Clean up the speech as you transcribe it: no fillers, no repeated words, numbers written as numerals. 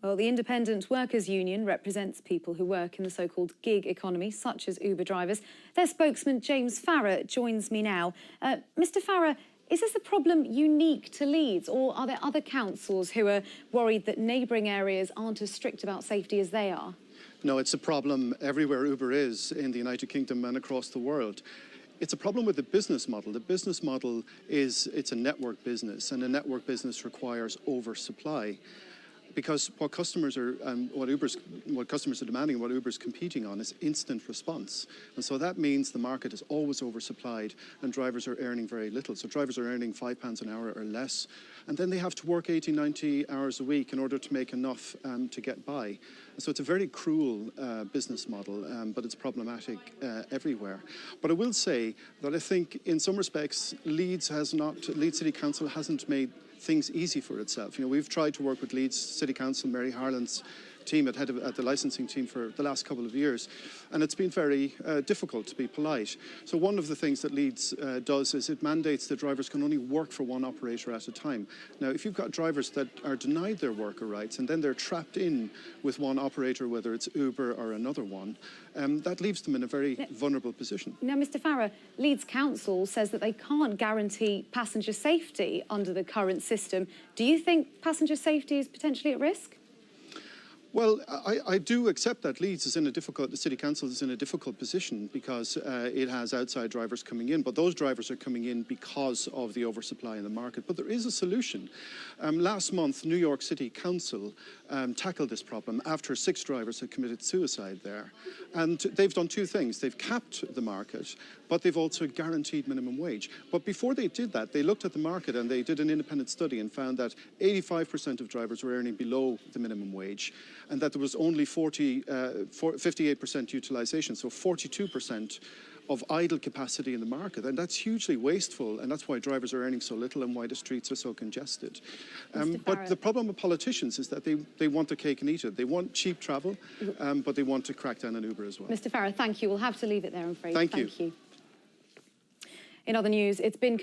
Well, the Independent Workers' Union represents people who work in the so-called gig economy, such as Uber drivers. Their spokesman, James Farrer, joins me now. Mr Farrer, is this a problem unique to Leeds, or are there other councils who are worried that neighbouring areas aren't as strict about safety as they are? No, it's a problem everywhere Uber is in the United Kingdom and across the world. It's a problem with the business model. The business model it's a network business, and a network business requires oversupply. Because what customers are demanding, what Uber's competing on, is instant response. And so that means the market is always oversupplied and drivers are earning very little. So drivers are earning £5 an hour or less. And then they have to work 80, 90 hours a week in order to make enough to get by. And so it's a very cruel business model, but it's problematic everywhere. But I will say that I think in some respects, Leeds City Council hasn't made things easy for itself. You know, we've tried to work with Leeds City Council, Mary Harlan's team at the licensing team for the last couple of years, and it's been very difficult, to be polite. So one of the things that Leeds does is it mandates that drivers can only work for one operator at a time. Now, if you've got drivers that are denied their worker rights and then they're trapped in with one operator, whether it's Uber or another one, that leaves them in a very vulnerable position. Now, Mr Farrer, Leeds Council says that they can't guarantee passenger safety under the current system. Do you think passenger safety is potentially at risk? Well, I do accept that Leeds is the City Council is in a difficult position because it has outside drivers coming in, but those drivers are coming in because of the oversupply in the market. But there is a solution. Last month, New York City Council tackled this problem after 6 drivers had committed suicide there. And they've done 2 things. They've capped the market, but they've also guaranteed minimum wage. But before they did that, they looked at the market and they did an independent study and found that 85% of drivers were earning below the minimum wage, and that there was only 58% utilisation, so 42% of idle capacity in the market, and that's hugely wasteful, and that's why drivers are earning so little and why the streets are so congested. But the problem with politicians is that they want the cake and eat it. They want cheap travel, but they want to crack down on Uber as well. Mr Farrer, thank you. We'll have to leave it there, I'm afraid. Thank you. In other news, it's been